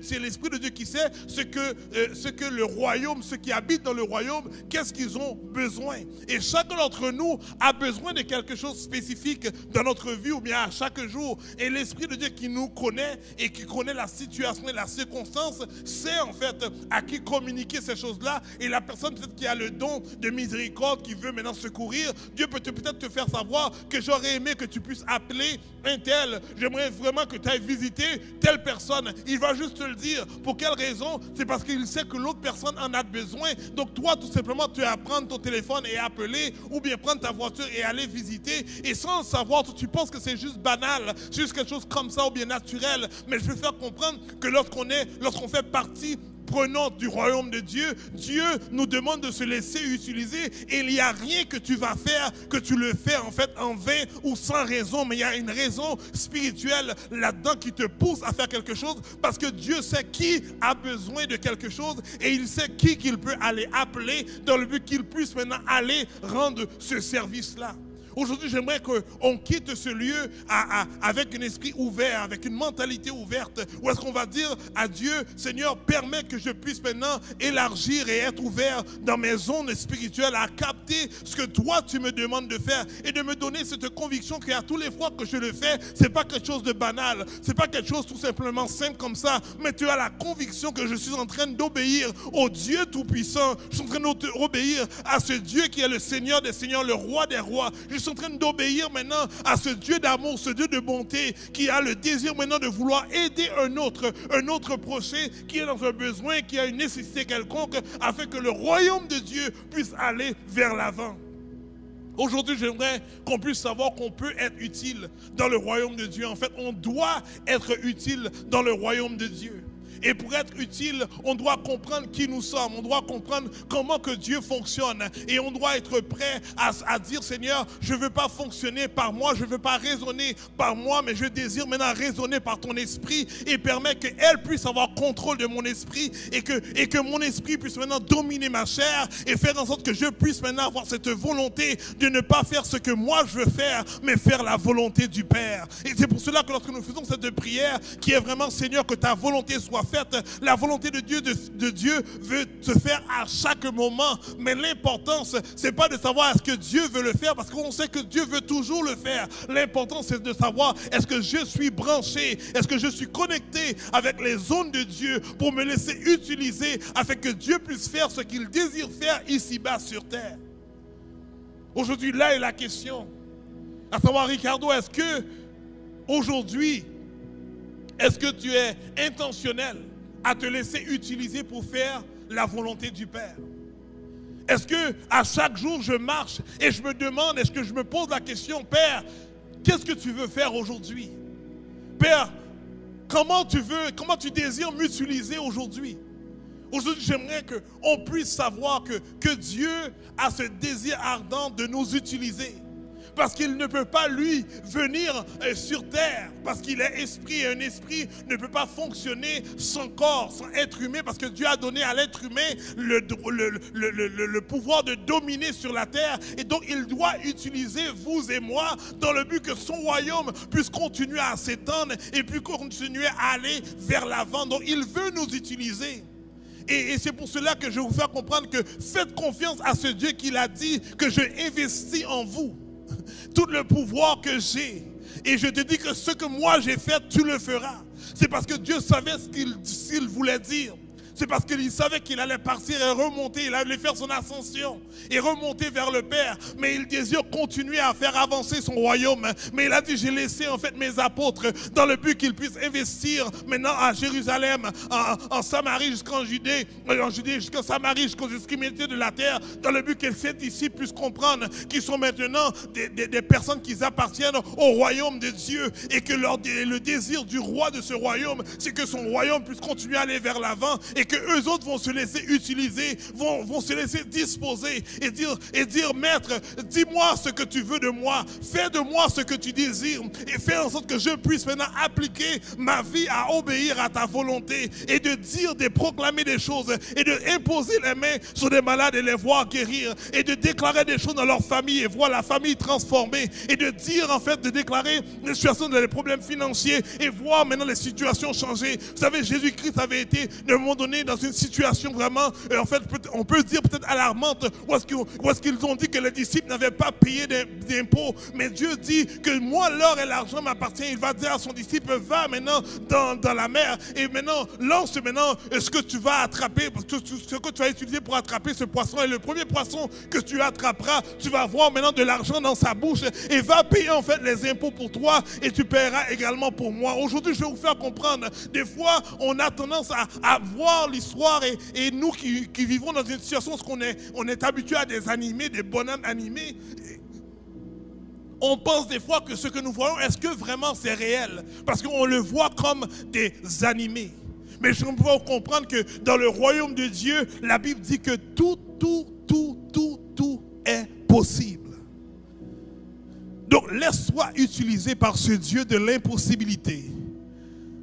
Speaker 2: C'est l'Esprit de Dieu qui sait ce que le royaume, ceux qui habitent dans le royaume, qu'est-ce qu'ils ont besoin. Et chacun d'entre nous a besoin de quelque chose de spécifique dans notre vie ou bien à chaque jour. Et l'Esprit de Dieu qui nous connaît et qui connaît la situation et la circonstance, sait en fait à qui communiquer ces choses-là. Et la personne peut-être qui a le don de miséricorde, qui veut maintenant secourir, Dieu peut peut-être te faire savoir que j'aurais aimé que tu puisses appeler un tel. J'aimerais vraiment que tu ailles visiter telle personne. Il va juste te le dire. Pour quelle raison? C'est parce qu'il sait que l'autre personne en a besoin. Donc toi, tout simplement, tu vas prendre ton téléphone et appeler, ou bien prendre ta voiture et aller visiter. Et sans le savoir, tu penses que c'est juste banal, c'est juste quelque chose comme ça, ou bien naturel, mais je veux faire comprendre que lorsqu'on fait partie prenante du royaume de Dieu, Dieu nous demande de se laisser utiliser et il n'y a rien que tu vas faire, que tu le fais en fait en vain ou sans raison, mais il y a une raison spirituelle là-dedans qui te pousse à faire quelque chose parce que Dieu sait qui a besoin de quelque chose et il sait qui qu'il peut aller appeler dans le but qu'il puisse maintenant aller rendre ce service-là. Aujourd'hui, j'aimerais qu'on quitte ce lieu avec un esprit ouvert, avec une mentalité ouverte, où est-ce qu'on va dire à Dieu, Seigneur, permets que je puisse maintenant élargir et être ouvert dans mes zones spirituelles, à capter ce que toi tu me demandes de faire et de me donner cette conviction qu'à tous les fois que je le fais, c'est pas quelque chose de banal, c'est pas quelque chose tout simplement simple comme ça, mais tu as la conviction que je suis en train d'obéir au Dieu Tout-Puissant, je suis en train d'obéir à ce Dieu qui est le Seigneur des Seigneurs, le Roi des Rois. Je suis en train d'obéir maintenant à ce Dieu d'amour, ce Dieu de bonté qui a le désir maintenant de vouloir aider un autre prochain qui est dans un besoin, qui a une nécessité quelconque afin que le royaume de Dieu puisse aller vers l'avant. Aujourd'hui, j'aimerais qu'on puisse savoir qu'on peut être utile dans le royaume de Dieu. En fait, on doit être utile dans le royaume de Dieu. Et pour être utile, on doit comprendre qui nous sommes. On doit comprendre comment que Dieu fonctionne. Et on doit être prêt à dire, Seigneur, je ne veux pas fonctionner par moi, je ne veux pas raisonner par moi, mais je désire maintenant raisonner par ton esprit et permettre qu'elle puisse avoir contrôle de mon esprit et que mon esprit puisse maintenant dominer ma chair et faire en sorte que je puisse maintenant avoir cette volonté de ne pas faire ce que moi je veux faire, mais faire la volonté du Père. Et c'est pour cela que lorsque nous faisons cette prière, qui est vraiment, Seigneur, que ta volonté soit faite, la volonté de Dieu veut se faire à chaque moment. Mais l'importance, c'est pas de savoir est-ce que Dieu veut le faire, parce qu'on sait que Dieu veut toujours le faire. L'important, c'est de savoir est-ce que je suis branché, est-ce que je suis connecté avec les zones de Dieu pour me laisser utiliser afin que Dieu puisse faire ce qu'il désire faire ici-bas sur terre. Aujourd'hui, là est la question. À savoir, Ricardo, est-ce que aujourd'hui, est-ce que tu es intentionnel à te laisser utiliser pour faire la volonté du Père? Est-ce que à chaque jour je marche et je me demande, est-ce que je me pose la question, Père, qu'est-ce que tu veux faire aujourd'hui? Père, comment tu désires m'utiliser aujourd'hui? Aujourd'hui, j'aimerais qu'on puisse savoir que Dieu a ce désir ardent de nous utiliser. Parce qu'il ne peut pas, lui, venir sur terre. Parce qu'il est esprit et un esprit ne peut pas fonctionner sans corps, sans être humain. Parce que Dieu a donné à l'être humain le pouvoir de dominer sur la terre. Et donc, il doit utiliser vous et moi dans le but que son royaume puisse continuer à s'étendre et puis continuer à aller vers l'avant. Donc, il veut nous utiliser. Et c'est pour cela que je vais vous faire comprendre que faites confiance à ce Dieu qui l'a dit que je investis en vous. Tout le pouvoir que j'ai. Et je te dis que ce que moi j'ai fait, tu le feras. C'est parce que Dieu savait ce qu'il voulait dire. C'est parce qu'il savait qu'il allait partir et remonter, il allait faire son ascension et remonter vers le Père. Mais il désire continuer à faire avancer son royaume. Mais il a dit, j'ai laissé en fait mes apôtres dans le but qu'ils puissent investir maintenant à Jérusalem, en Samarie jusqu'en Judée, jusqu'en Samarie, jusqu'aux extrémités de la terre, dans le but que ces disciples puissent comprendre qu'ils sont maintenant des personnes qui appartiennent au royaume de Dieu et que le désir du roi de ce royaume, c'est que son royaume puisse continuer à aller vers l'avant et que eux autres vont se laisser utiliser, vont se laisser disposer et dire maître, dis-moi ce que tu veux de moi, fais de moi ce que tu désires et fais en sorte que je puisse maintenant appliquer ma vie à obéir à ta volonté et de proclamer des choses et de imposer les mains sur des malades et les voir guérir et de déclarer des choses dans leur famille et voir la famille transformée et de dire en fait, de déclarer les situations des problèmes financiers et voir maintenant les situations changer. Vous savez, Jésus-Christ avait été de un moment donné dans une situation vraiment, en fait, on peut dire peut-être alarmante, où est-ce qu'ils ont dit que les disciples n'avaient pas payé d'impôts. Mais Dieu dit que moi, l'or et l'argent m'appartient. Il va dire à son disciple, va maintenant dans la mer et maintenant, lance maintenant ce que tu vas attraper, ce que tu vas utiliser pour attraper ce poisson. Et le premier poisson que tu attraperas, tu vas avoir maintenant de l'argent dans sa bouche et va payer en fait les impôts pour toi et tu paieras également pour moi. Aujourd'hui, je vais vous faire comprendre, des fois, on a tendance à voir l'histoire et nous qui vivons dans une situation où on est habitué à des animés, des bonhommes animés, on pense des fois que ce que nous voyons, est-ce que vraiment c'est réel? Parce qu'on le voit comme des animés. Mais je peux comprendre que dans le royaume de Dieu, la Bible dit que tout est possible. Donc laisse-toi utiliser par ce Dieu de l'impossibilité,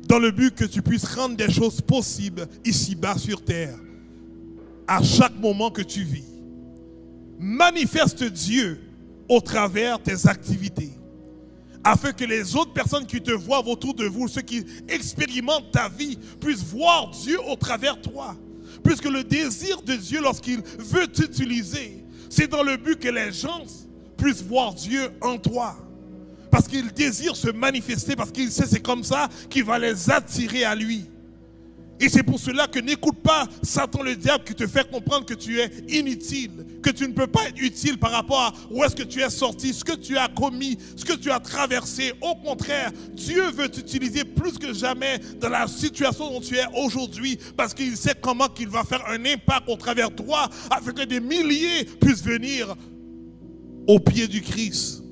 Speaker 2: dans le but que tu puisses rendre des choses possibles ici-bas sur terre, à chaque moment que tu vis. Manifeste Dieu au travers tes activités, afin que les autres personnes qui te voient autour de vous, ceux qui expérimentent ta vie, puissent voir Dieu au travers toi. Puisque le désir de Dieu, lorsqu'il veut t'utiliser, c'est dans le but que les gens puissent voir Dieu en toi. Parce qu'il désire se manifester, parce qu'il sait c'est comme ça qu'il va les attirer à lui. Et c'est pour cela que n'écoute pas Satan le diable qui te fait comprendre que tu es inutile, que tu ne peux pas être utile par rapport à où est-ce que tu es sorti, ce que tu as commis, ce que tu as traversé. Au contraire, Dieu veut t'utiliser plus que jamais dans la situation dont tu es aujourd'hui, parce qu'il sait comment qu'il va faire un impact au travers de toi, afin que des milliers puissent venir au pied du Christ.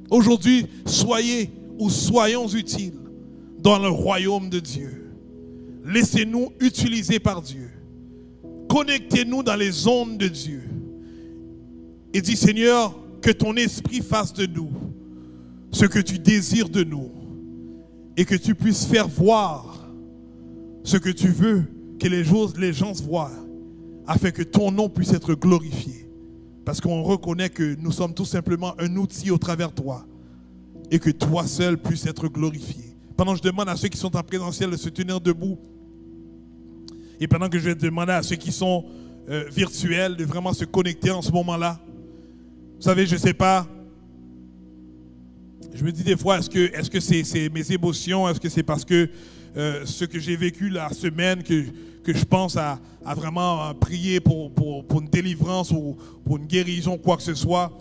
Speaker 2: Aujourd'hui, soyons utiles dans le royaume de Dieu. Laissez-nous utiliser par Dieu. Connectez-nous dans les ondes de Dieu. Et dis, Seigneur, que ton esprit fasse de nous ce que tu désires de nous. Et que tu puisses faire voir ce que tu veux que les gens voient, afin que ton nom puisse être glorifié. Parce qu'on reconnaît que nous sommes tout simplement un outil au travers de toi. Et que toi seul puisses être glorifié. Pendant que je demande à ceux qui sont en présentiel de se tenir debout. Et pendant que je vais demander à ceux qui sont virtuels de vraiment se connecter en ce moment-là. Vous savez, je ne sais pas. Je me dis des fois, est-ce que c'est mes émotions? Est-ce que c'est parce que ce que j'ai vécu la semaine que je pense à vraiment prier pour une délivrance ou pour une guérison, quoi que ce soit?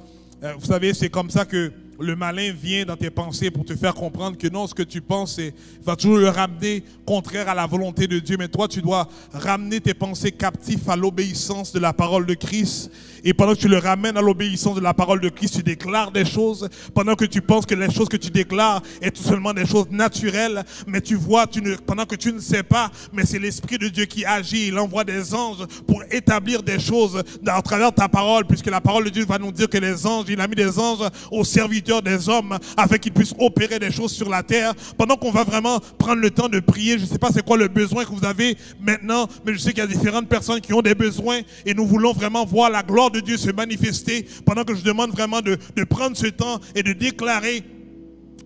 Speaker 2: Vous savez, c'est comme ça que le malin vient dans tes pensées pour te faire comprendre que non, ce que tu penses va toujours le ramener contraire à la volonté de Dieu. Mais toi, tu dois ramener tes pensées captives à l'obéissance de la parole de Christ. Et pendant que tu le ramènes à l'obéissance de la parole de Christ, tu déclares des choses. Pendant que tu penses que les choses que tu déclares sont tout seulement des choses naturelles, mais tu vois, pendant que tu ne sais pas, mais c'est l'Esprit de Dieu qui agit. Il envoie des anges pour établir des choses à travers ta parole, puisque la parole de Dieu va nous dire que les anges, il a mis des anges au serviteur des hommes afin qu'ils puissent opérer des choses sur la terre. Pendant qu'on va vraiment prendre le temps de prier, je ne sais pas c'est quoi le besoin que vous avez maintenant, mais je sais qu'il y a différentes personnes qui ont des besoins et nous voulons vraiment voir la gloire de Dieu se manifester. Pendant que je demande vraiment de prendre ce temps et de déclarer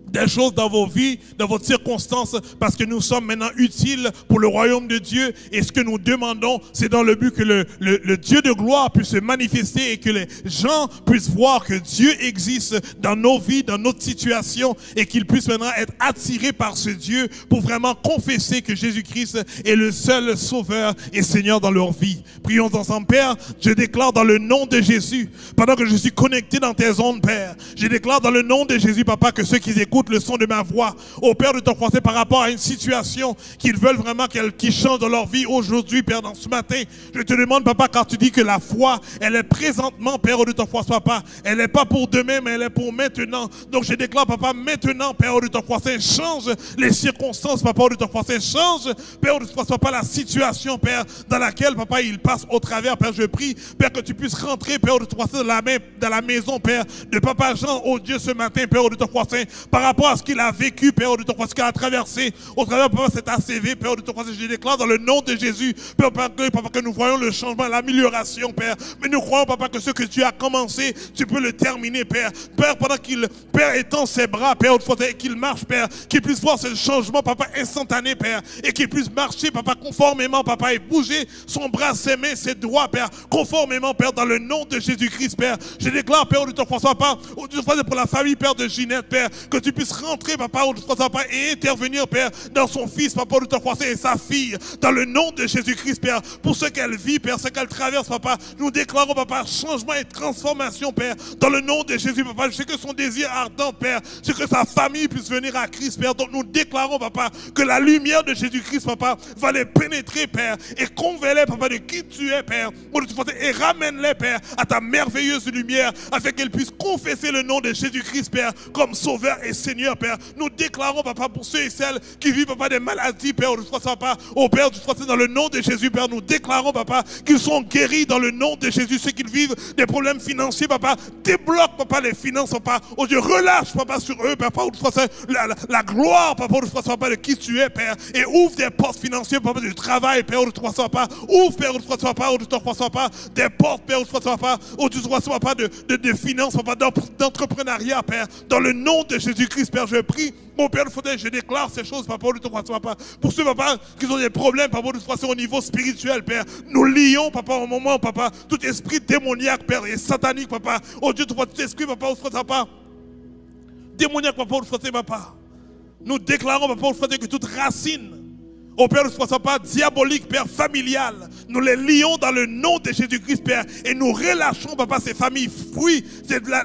Speaker 2: des choses dans vos vies, dans vos circonstances, parce que nous sommes maintenant utiles pour le royaume de Dieu. Et ce que nous demandons, c'est dans le but que le Dieu de gloire puisse se manifester et que les gens puissent voir que Dieu existe dans nos vies, dans notre situation, et qu'ils puissent maintenant être attirés par ce Dieu pour vraiment confesser que Jésus-Christ est le seul Sauveur et Seigneur dans leur vie. Prions ensemble. Père, je déclare dans le nom de Jésus, pendant que je suis connecté dans tes ondes, Père, je déclare dans le nom de Jésus, Papa, que ceux qui écoutent le son de ma voix, au Père, de ton français par rapport à une situation qu'ils veulent vraiment qu'ils changent dans leur vie aujourd'hui, Père, dans ce matin, je te demande, Papa, quand tu dis que la foi, elle est présentement, Père, de ton français, Papa, elle n'est pas pour demain, mais elle est pour maintenant. Donc je déclare, Papa, maintenant, Père, de ton français, change les circonstances, Papa, de ton français, change, Père, de ton français, Papa, la situation, Père, dans laquelle, Papa, il passe au travers, Père, je prie, Père, que tu puisses rentrer, Père, de ton français, dans la maison, Père, de Papa Jean, oh Dieu, ce matin, Père, de ton français, par rapport à ce qu'il a vécu, Père de ton croix, ce qu'il a traversé au travers de cet ACV, Père de ton croix, je déclare dans le nom de Jésus, Père, Papa, que nous voyons le changement, l'amélioration, Père. Mais nous croyons, Papa, que ce que tu as commencé, tu peux le terminer, Père. Père, pendant qu'il, Père, étend ses bras, Père, et qu'il marche, Père, qu'il puisse voir ce changement, Papa, instantané, Père, et qu'il puisse marcher, Papa, conformément, Papa, et bouger son bras, ses mains, ses doigts, Père, conformément, Père, dans le nom de Jésus-Christ, Père. Je déclare, Père de ton croix, Papa, pour la famille, Père, de Ginette, Père, que tu puisses rentrer, Papa, Papa, et intervenir, Père, dans son fils, Papa, de ton croissant, et sa fille, dans le nom de Jésus-Christ, Père, pour ce qu'elle vit, Père, ce qu'elle traverse, Papa, nous déclarons, Papa, changement et transformation, Père, dans le nom de Jésus, Papa. Je sais que son désir ardent, Père, c'est que sa famille puisse venir à Christ, Père. Donc nous déclarons, Papa, que la lumière de Jésus-Christ, Papa, va les pénétrer, Père, et convainc-les, Papa, de qui tu es, Père, et ramène-les, Père, à ta merveilleuse lumière, afin qu'elles puissent confesser le nom de Jésus-Christ, Père, comme Sauveur et Seigneur, Père. Nous déclarons, Papa, pour ceux et celles qui vivent, Papa, des maladies, Père, Papa, au Père du Français, dans le nom de Jésus, Père, nous déclarons, Papa, qu'ils sont guéris dans le nom de Jésus. Ceux qui vivent des problèmes financiers, Papa, débloque, Papa, les finances, Papa. Oh Dieu, relâche, Papa, sur eux, Papa, la gloire, Papa, Papa, de qui tu es, Père, et ouvre des portes financières, Papa, du travail, Père, Papa, ouvre, Père, Papa, des portes, Père, Papa, oh Dieu, Papa, de finances, Papa, d'entrepreneuriat, Père, dans le nom de Jésus-Christ, Père, je prie. Mon Père, je déclare ces choses, Papa, Papa. Pour ceux, Papa, qui ont des problèmes, Papa, au niveau spirituel, Père, nous lions, Papa, au moment, Papa, tout esprit démoniaque, Père, et satanique, Papa. Oh Dieu, tout esprit, Papa, démoniaque, Papa. Nous déclarons, Papa, que toute racine, au Père, Papa, diabolique, Père, familial, nous les lions dans le nom de Jésus-Christ, Père, et nous relâchons, Papa, ces familles fruits,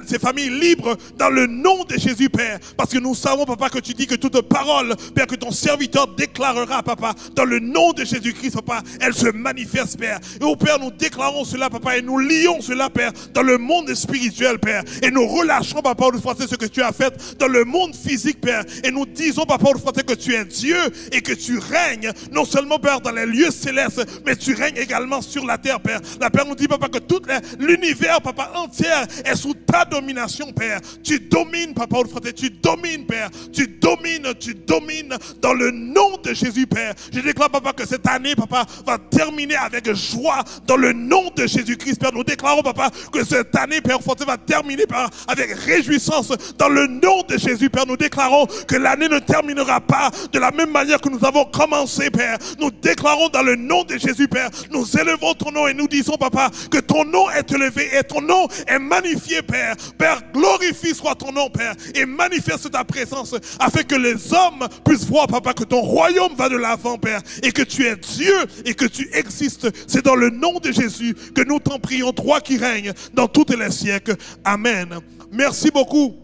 Speaker 2: ces familles libres, dans le nom de Jésus, Père, parce que nous savons, Papa, que tu dis que toute parole, Père, que ton serviteur déclarera, Papa, dans le nom de Jésus-Christ, Papa, elle se manifeste, Père. Et au Père, nous déclarons cela, Papa, et nous lions cela, Père, dans le monde spirituel, Père, et nous relâchons, Papa, au Français, ce que tu as fait dans le monde physique, Père, et nous disons, Papa, au Français, que tu es Dieu et que tu règnes, non seulement, Père, dans les lieux célestes, mais tu règnes également sur la terre, Père. La Père nous dit, Papa, que tout l'univers, Papa, entier est sous ta domination, Père. Tu domines, Papa, tu domines, Père. Tu domines dans le nom de Jésus, Père. Je déclare, Papa, que cette année, Papa, va terminer avec joie dans le nom de Jésus-Christ, Père. Nous déclarons, Papa, que cette année, Père, va terminer, Père, avec réjouissance dans le nom de Jésus, Père. Nous déclarons que l'année ne terminera pas de la même manière que nous avons commencé, Père. Nous déclarons dans le nom de Jésus, Père, nous élevons ton nom et nous disons, Papa, que ton nom est élevé et ton nom est magnifié, Père. Père, glorifie soit ton nom, Père, et manifeste ta présence afin que les hommes puissent voir, Papa, que ton royaume va de l'avant, Père, et que tu es Dieu et que tu existes. C'est dans le nom de Jésus que nous t'en prions, toi qui règnes dans tous les siècles. Amen. Merci beaucoup.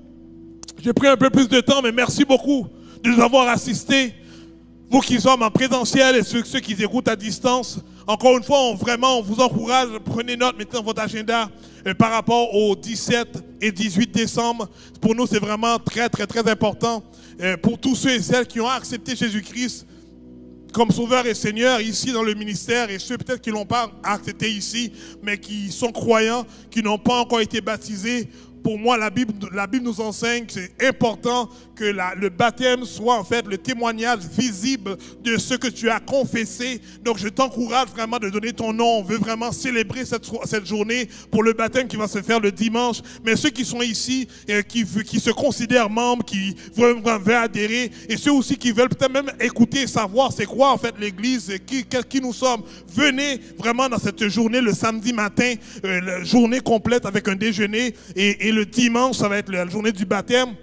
Speaker 2: J'ai pris un peu plus de temps, mais merci beaucoup de nous avoir assistés. Vous qui sommes en présentiel et ceux qui écoutent à distance, encore une fois, on vous encourage, prenez note, mettez dans votre agenda par rapport au 17 et 18 décembre. Pour nous, c'est vraiment très, très, très important. Pour tous ceux et celles qui ont accepté Jésus-Christ comme Sauveur et Seigneur ici dans le ministère, et ceux peut-être qui ne l'ont pas accepté ici, mais qui sont croyants, qui n'ont pas encore été baptisés. Pour moi, la Bible nous enseigne que c'est important que le baptême soit en fait le témoignage visible de ce que tu as confessé. Donc, je t'encourage vraiment de donner ton nom. On veut vraiment célébrer cette journée pour le baptême qui va se faire le dimanche. Mais ceux qui sont ici, qui se considèrent membres, qui veulent adhérer, et ceux aussi qui veulent peut-être même écouter et savoir c'est quoi en fait l'Église, qui nous sommes, venez vraiment dans cette journée le samedi matin, la journée complète avec un déjeuner, et le dimanche, ça va être la journée du baptême.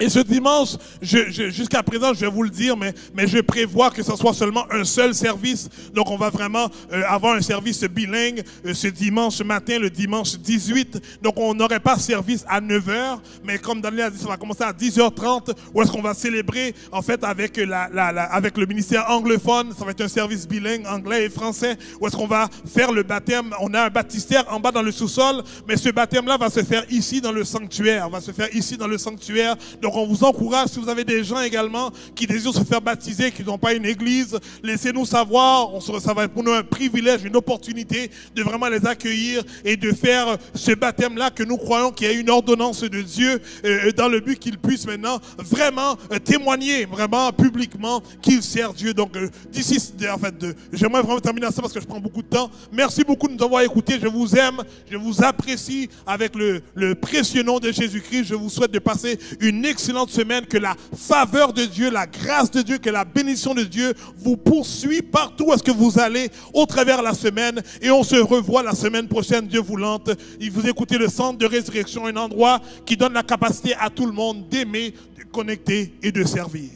Speaker 2: Et ce dimanche, jusqu'à présent, je vais vous le dire, mais je prévois que ce soit seulement un seul service. Donc, on va vraiment avoir un service bilingue ce dimanche matin, le dimanche 18. Donc, on n'aurait pas service à 9h, mais comme Daniel a dit, ça va commencer à 10h30, où est-ce qu'on va célébrer, en fait, avec avec le ministère anglophone. Ça va être un service bilingue, anglais et français, où est-ce qu'on va faire le baptême. On a un baptistère en bas dans le sous-sol, mais ce baptême-là va se faire ici dans le sanctuaire. Donc, on vous encourage, si vous avez des gens également qui désirent se faire baptiser, qui n'ont pas une église, laissez-nous savoir. Ça va être pour nous un privilège, une opportunité de vraiment les accueillir et de faire ce baptême-là que nous croyons qu'il y a une ordonnance de Dieu dans le but qu'ils puissent maintenant vraiment témoigner, vraiment publiquement qu'il sert Dieu. Donc, d'ici, en fait, j'aimerais vraiment terminer à ça parce que je prends beaucoup de temps. Merci beaucoup de nous avoir écoutés. Je vous aime, je vous apprécie avec le précieux nom de Jésus-Christ. Je vous souhaite de passer une excellente semaine, que la faveur de Dieu, la grâce de Dieu, que la bénédiction de Dieu vous poursuit partout où est-ce que vous allez au travers de la semaine, et on se revoit la semaine prochaine, Dieu voulant. Et vous écoutez le Centre de Résurrection, un endroit qui donne la capacité à tout le monde d'aimer, de connecter et de servir.